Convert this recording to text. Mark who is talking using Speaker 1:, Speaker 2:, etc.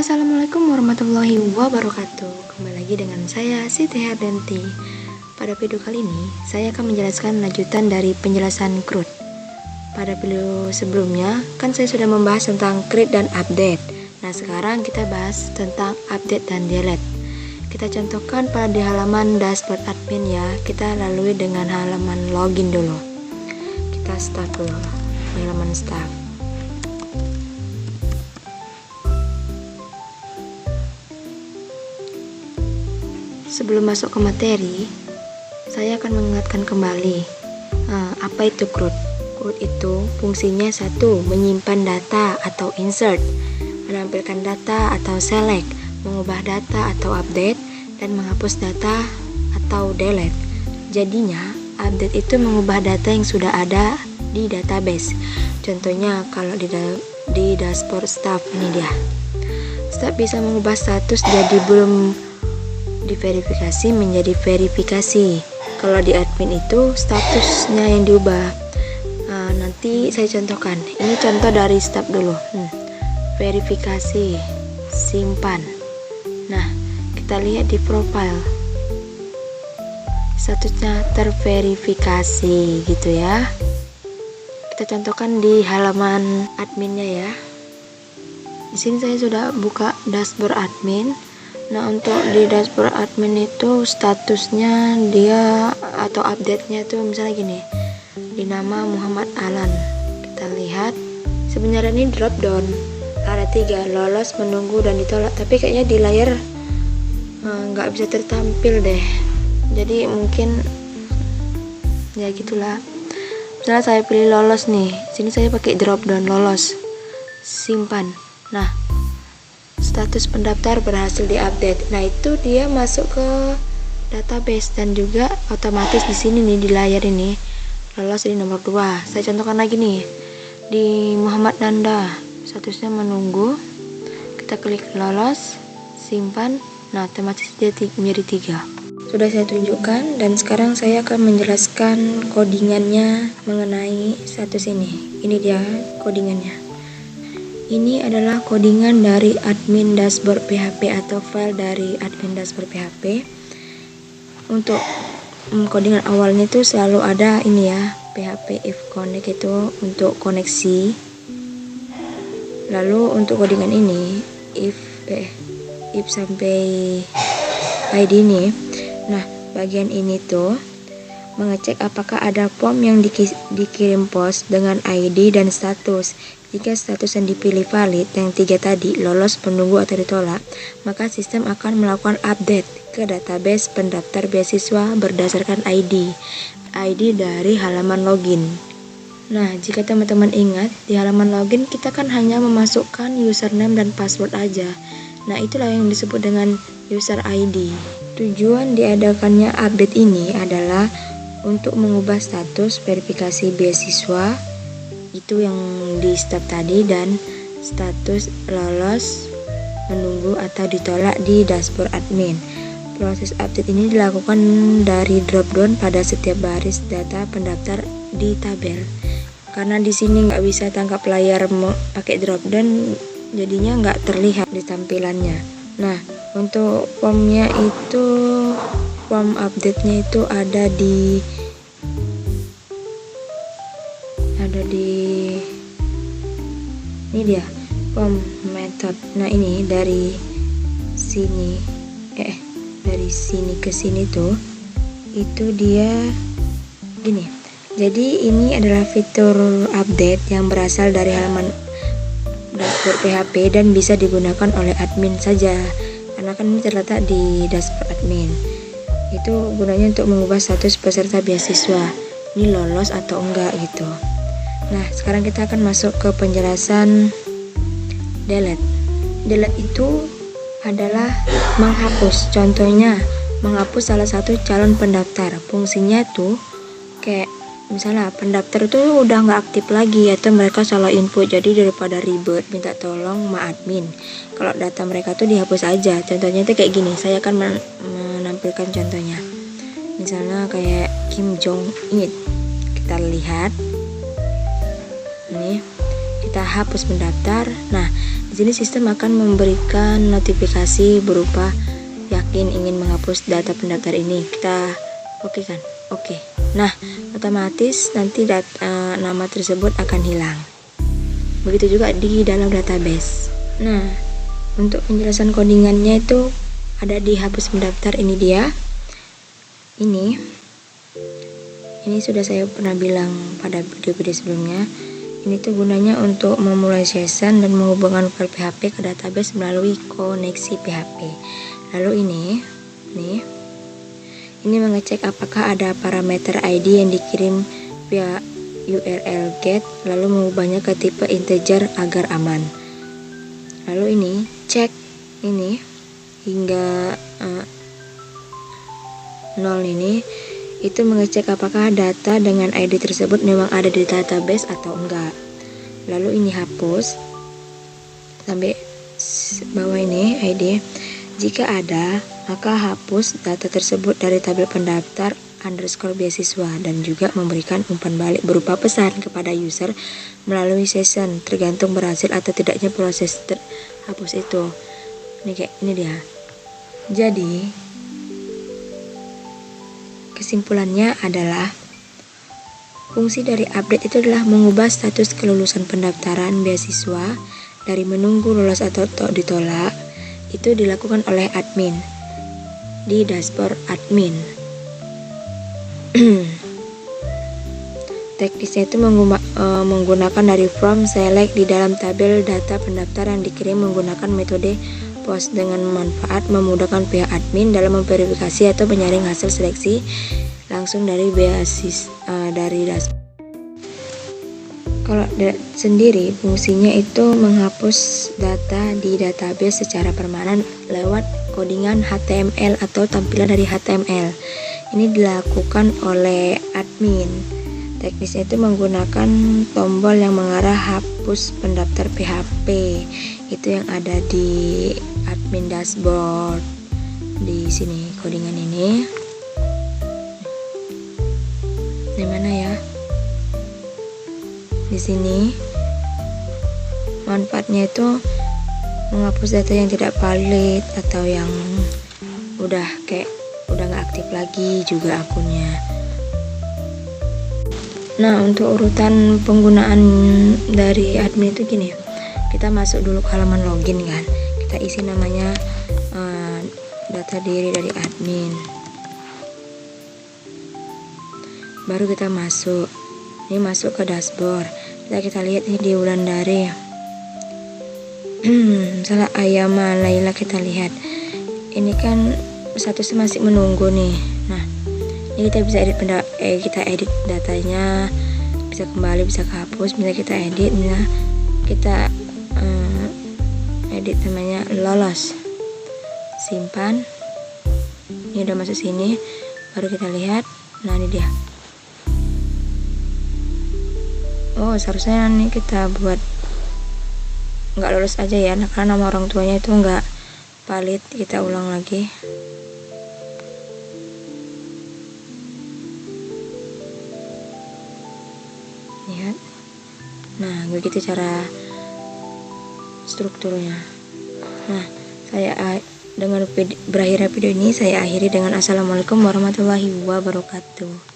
Speaker 1: Assalamualaikum warahmatullahi wabarakatuh. Kembali lagi dengan saya Siti Hardanti. Pada video kali ini saya akan menjelaskan lanjutan dari penjelasan CRUD. Pada video sebelumnya kan saya sudah membahas tentang create dan update. Nah sekarang kita bahas tentang update dan delete. Kita contohkan pada di halaman dashboard admin ya. Kita lalui dengan halaman login dulu. Kita start dulu di halaman start. Sebelum masuk ke materi, saya akan mengingatkan kembali apa itu CRUD. CRUD itu fungsinya satu, menyimpan data atau insert, menampilkan data atau select, mengubah data atau update, dan menghapus data atau delete. Jadinya, update itu mengubah data yang sudah ada di database. Contohnya kalau di dashboard staff ini dia. Staff bisa mengubah status jadi belum diverifikasi menjadi verifikasi. Kalau di admin itu statusnya yang diubah. Nanti saya contohkan. Ini contoh dari staff dulu. Verifikasi, simpan. Nah, kita lihat di profile. Statusnya terverifikasi gitu ya. Kita contohkan di halaman adminnya ya. Di sini saya sudah buka dashboard admin. Nah untuk di dashboard admin itu statusnya dia atau update-nya tuh misalnya gini, di nama Muhammad Alan. Kita lihat sebenarnya ini drop down, ada 3, lolos, menunggu, dan ditolak. Tapi kayaknya di layar nggak bisa tertampil deh. Jadi mungkin ya gitulah. Misalnya saya pilih lolos nih, sini saya pakai drop down lolos, simpan. Nah status pendaftar berhasil diupdate. Nah itu dia masuk ke database dan juga otomatis di sini nih di layar ini lolos di nomor 2. Saya contohkan lagi nih di Muhammad Nanda, statusnya menunggu. Kita klik lolos, simpan. Nah otomatis dia menjadi 3. Sudah saya tunjukkan dan sekarang saya akan menjelaskan codingannya mengenai status ini. Ini dia codingannya. Ini adalah codingan dari admin dashboard PHP atau file dari admin dashboard PHP. Untuk codingan awalnya itu selalu ada ini ya, PHP if connect itu untuk koneksi. Lalu untuk codingan ini if sampai ID ini. Nah, bagian ini tuh mengecek apakah ada form yang dikirim post dengan ID dan status. Jika status yang dipilih valid, yang 3 tadi, lolos, menunggu, atau ditolak, maka sistem akan melakukan update ke database pendaftar beasiswa berdasarkan ID dari halaman login. Nah, jika teman-teman ingat, di halaman login kita kan hanya memasukkan username dan password aja. Nah, itulah yang disebut dengan user ID. Tujuan diadakannya update ini adalah untuk mengubah status verifikasi beasiswa itu yang di step tadi dan status lolos, menunggu, atau ditolak di dashboard admin. Proses update ini dilakukan dari drop down pada setiap baris data pendaftar di tabel. Karena di sini nggak bisa tangkap layar pakai drop down, jadinya nggak terlihat di tampilannya. Nah, untuk formnya itu, form update-nya itu ada di ini dia form method. Nah ini dari sini dari sini ke sini tuh itu dia gini. Jadi ini adalah fitur update yang berasal dari halaman dashboard PHP dan bisa digunakan oleh admin saja karena kan ini terletak di dashboard admin. Itu gunanya untuk mengubah status peserta beasiswa, ini lolos atau enggak gitu. Nah, sekarang kita akan masuk ke penjelasan delete. Delete itu adalah menghapus. Contohnya, menghapus salah satu calon pendaftar. Fungsinya tuh kayak misalnya pendaftar itu udah nggak aktif lagi atau mereka salah input. Jadi daripada ribet minta tolong sama admin, kalau data mereka tuh dihapus aja. Contohnya itu kayak gini. Saya akan menampilkan contohnya. Misalnya kayak Kim Jong Il. Kita lihat. Ini kita hapus pendaftar. Nah Di sini sistem akan memberikan notifikasi berupa yakin ingin menghapus data pendaftar ini. Kita oke kan? Oke. Nah, otomatis nanti nama tersebut akan hilang. Begitu juga di dalam database. Nah, untuk penjelasan codingannya itu ada di hapus pendaftar. Ini dia. Ini sudah saya pernah bilang pada video-video sebelumnya. Ini tuh gunanya untuk memulai session dan menghubungkan file PHP ke database melalui koneksi PHP. Lalu ini mengecek apakah ada parameter ID yang dikirim via URL get, lalu mengubahnya ke tipe integer agar aman. Lalu ini cek ini hingga 0 ini, itu mengecek apakah data dengan ID tersebut memang ada di database atau enggak. Lalu ini hapus sampai bawah ini ID. Jika ada, maka hapus data tersebut dari tabel pendaftar _beasiswa dan juga memberikan umpan balik berupa pesan kepada user melalui session tergantung berhasil atau tidaknya proses hapus itu. Ini dia. Jadi kesimpulannya adalah fungsi dari update itu adalah mengubah status kelulusan pendaftaran beasiswa dari menunggu lolos atau ditolak. Itu dilakukan oleh admin di dashboard admin. Teknisnya itu menggunakan dari form select di dalam tabel data pendaftar yang dikirim menggunakan metode post dengan manfaat memudahkan pihak admin dalam memverifikasi atau menyaring hasil seleksi langsung dari dari dashboard. Kalau sendiri fungsinya itu menghapus data di database secara permanen lewat codingan HTML atau tampilan dari HTML. Ini dilakukan oleh admin. Teknisnya itu menggunakan tombol yang mengarah hapus pendaftar PHP. Itu yang ada di admin dashboard. Di sini codingan ini. Di mana ya? Di sini manfaatnya itu menghapus data yang tidak valid atau yang udah nggak aktif lagi juga akunnya. Nah, untuk urutan penggunaan dari admin itu gini, kita masuk dulu ke halaman login kan, kita isi namanya data diri dari admin, baru kita masuk ke dashboard. Kita lihat ini di Wulandari, salah Ayama Laila, kita lihat ini kan statusnya masih menunggu nih. Nah, ini kita bisa kita edit datanya, bisa kembali, bisa kehapus, bisa kita edit, bisa kita edit namanya lolos, simpan. Ini udah masuk sini, baru kita lihat. Nah, ini dia. Oh, seharusnya nih kita buat nggak lolos aja ya, karena nama orang tuanya itu nggak valid. Kita ulang lagi. Lihat. Nah, begitu cara strukturnya. Nah, dengan berakhirnya video ini saya akhiri dengan assalamualaikum warahmatullahi wabarakatuh.